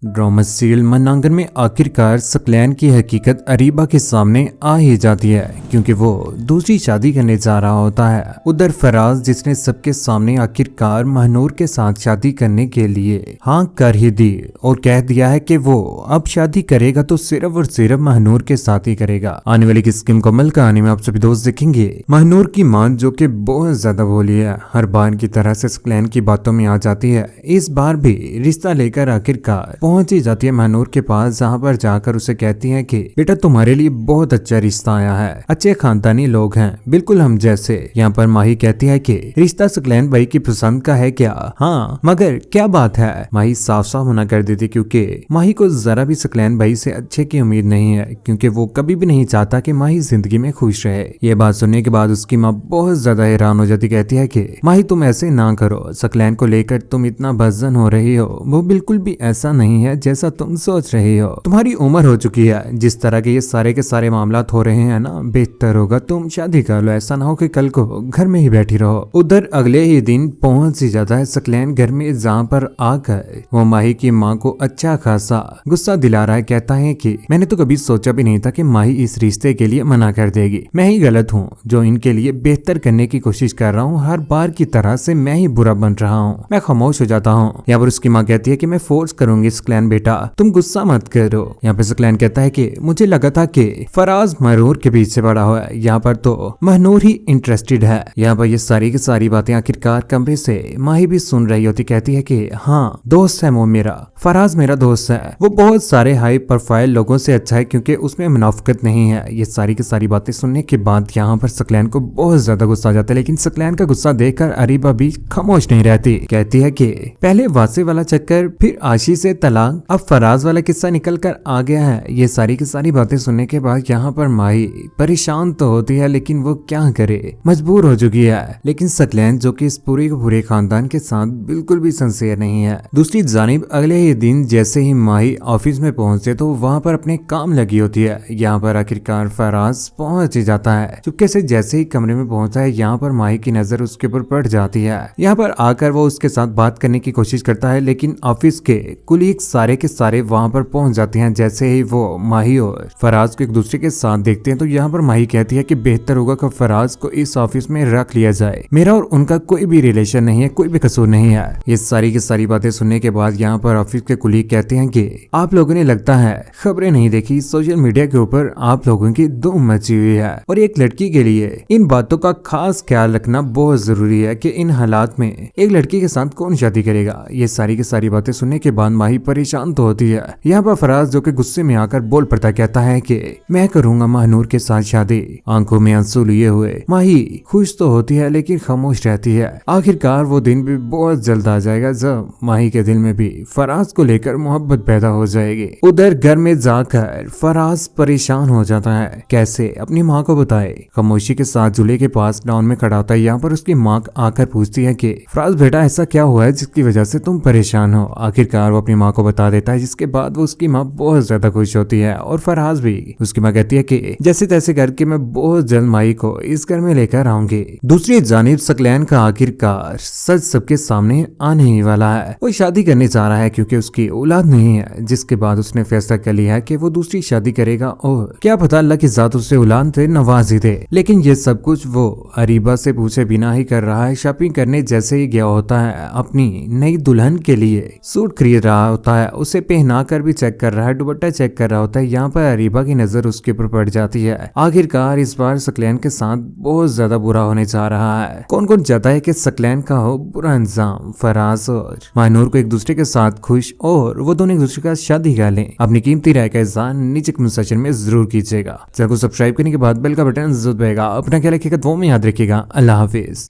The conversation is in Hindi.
ड्रामा सीरियल मन्नांगन में आखिरकार सकलैन की हकीकत अरीबा के सामने आ ही जाती है क्योंकि वो दूसरी शादी करने जा रहा होता है। उधर फराज जिसने सबके सामने आखिरकार महनूर के साथ शादी करने के लिए हाँ कर ही दी और कह दिया है कि वो अब शादी करेगा तो सिर्फ और सिर्फ महनूर के साथ ही करेगा। आने वाली किसकी मुकम्मल कहानी में आप सभी दोस्त देखेंगे। महनूर की मां जो कि बहुत ज्यादा भोली है, हर बार की तरह से सकलैन की बातों में आ जाती है। इस बार भी रिश्ता लेकर आखिरकार पहुंच ही जाती है महनूर के पास, जहां पर जाकर उसे कहती है कि बेटा तुम्हारे लिए बहुत अच्छा रिश्ता आया है, अच्छे खानदानी लोग हैं, बिल्कुल हम जैसे। यहाँ पर माही कहती है कि रिश्ता सकलैन भाई की पसंद का है क्या? हाँ, मगर क्या बात है? माही साफ साफ मना कर देती क्योंकि माही को जरा भी सकलैन भाई से अच्छे की उम्मीद नहीं है, क्योंकि वो कभी भी नहीं चाहता कि माही जिंदगी में खुश रहे। ये बात सुनने के बाद उसकी माँ बहुत ज्यादा हैरान हो जाती, कहती है कि माही तुम ऐसे ना करो, सकलैन को लेकर तुम इतना बज़न हो रही हो, वो बिल्कुल भी ऐसा नहीं है जैसा तुम सोच रही हो। तुम्हारी उम्र हो चुकी है, जिस तरह के ये सारे मामलात हो रहे हैं ना, बेहतर होगा तुम शादी कर लो, ऐसा ना हो कि कल को घर में ही बैठी रहो। उधर अगले ही दिन पहुंच ही जाता है सकलैन घर में, जहाँ पर आकर वो माही की माँ को अच्छा खासा गुस्सा दिला रहा है। कहता है कि मैंने तो कभी सोचा भी नहीं था कि माही इस रिश्ते के लिए मना कर देगी, मैं ही गलत हूँ जो इनके लिए बेहतर करने की कोशिश कर रहा हूँ, हर बार की तरह से मैं ही बुरा बन रहा हूँ। मैं खामोश हो जाता हूँ। यहाँ पर उसकी माँ कहती है कि मैं फोर्स करूंगी सकलैन बेटा, तुम गुस्सा मत करो। यहाँ पर सकलैन कहता है कि मुझे लगा था कि फराज महनूर के पीछे पड़ा हुआ है, यहाँ पर तो महनूर ही इंटरेस्टेड है। यहाँ पर ये सारी की सारी बातें आखिरकार कमरे से माही भी सुन रही होती, कहती है कि हाँ दोस्त है वो मेरा, फराज मेरा दोस्त है, वो बहुत सारे हाई प्रोफाइल लोगों से अच्छा है क्योंकि उसमें मुनाफिकत नहीं है। ये सारी की सारी बातें सुनने के बाद यहाँ पर सकलैन को बहुत ज्यादा गुस्सा आ जाता है, लेकिन सकलैन का गुस्सा देखकर अरीबा भी खामोश नहीं रहती। कहती है कि पहले वासे वाला चक्कर, फिर आशी से तलाक, अब फराज वाला किस्सा निकल कर आ गया है। ये सारी की सारी बातें सुनने के बाद यहाँ पर माही परेशान तो होती है, लेकिन वो क्या करे, मजबूर हो चुकी है। लेकिन सकलैन जो कि इस पूरे खानदान के साथ बिल्कुल भी सिंसियर नहीं है। दूसरी जानिब अगले ही दिन जैसे ही माही ऑफिस में पहुंचते तो वहां पर अपने काम लगी होती है। यहाँ पर आखिरकार फराज पहुंच ही जाता है। चुपके से जैसे ही कमरे में पहुंचता है, यहाँ पर माही की नजर उसके ऊपर पड़ जाती है। यहाँ पर आकर वो उसके साथ बात करने की कोशिश करता है, लेकिन ऑफिस के कुलीग सारे के सारे वहां पर पहुंच जाते हैं। जैसे ही वो माही और फराज को एक दूसरे के साथ देखते हैं तो यहाँ पर माही कहती है कि बेहतर होगा कि फराज को इस ऑफिस में रख लिया जाए, मेरा और उनका कोई भी रिलेशन नहीं है, कोई भी कसूर नहीं है। ये सारी की सारी बातें सुनने के बाद यहाँ पर ऑफिस के कुलीग कहते हैं कि आप लोगों ने लगता है खबरें नहीं देखी, सोशल मीडिया के ऊपर आप लोगों की धूम मची हुई है और एक लड़की के लिए इन बातों का खास ख्याल रखना बहुत जरूरी है कि इन हालात में एक लड़की के साथ कौन शादी करेगा। ये सारी की सारी बातें सुनने के बाद माही परेशान तो होती है। यहाँ पर फराज जो कि गुस्से में आकर बोल पड़ता, कहता है कि मैं करूंगा महनूर के साथ शादी। आंखों में आंसू लिए हुए माही खुश तो होती है लेकिन खामोश रहती है। आखिरकार वो दिन भी बहुत जल्द आ जाएगा जब माही के दिल में भी फराज को लेकर मोहब्बत पैदा हो जाएगी। उधर घर में जाकर फराज परेशान हो जाता है, कैसे अपनी माँ को बताए। खामोशी के साथ चूल्हे के पास डाउन में खड़ा होता है। यहाँ पर उसकी माँ आकर पूछती है कि फराज बेटा ऐसा क्या हुआ है जिसकी वजह से तुम परेशान हो। आखिरकार वो अपनी माँ को बता देता है, जिसके बाद वो उसकी माँ बहुत ज्यादा खुश होती है और फराज भी। उसकी माँ कहती है कि जैसे तैसे करके मैं बहुत जल्द माही को इस घर में लेकर आऊंगी। दूसरी जानिब सकलैन का आखिरकार सच सबके सामने आने ही वाला है। वो शादी करने जा रहा है क्योंकि उसकी औलाद नहीं है, जिसके बाद उसने फैसला कर लिया है कि वो दूसरी शादी करेगा और क्या पता अल्लाह की जात उसे औलाद से नवाज ही दे। लेकिन ये सब कुछ वो अरीबा से पूछे बिना ही कर रहा है। शॉपिंग करने जैसे ही गया होता है, अपनी नई दुल्हन के लिए सूट खरीद रहा होता है, उसे पहना कर भी चेक कर रहा है, दुपट्टा चेक कर रहा होता है। यहाँ पर अरीबा की नजर उसके ऊपर पड़ जाती है। आखिरकार इस बार सकलैन के साथ बहुत ज्यादा बुरा होने जा रहा है। कौन कौन चाहता है कि सकलैन का हो बुरा अंजाम। फराज और महनूर को एक दूसरे के साथ खुश और वो दोनों एक दूसरे का शादी कर लें। अपनी कीमती राय का इज़हार नीचे कमेंट सेक्शन में जरूर कीजिएगा। चैनल को सब्सक्राइब करने के बाद बेल का बटन जरूर दबाएगा। अपना ख्याल रखिएगा, दुआ में याद रखिएगा। अल्लाह हाफिज।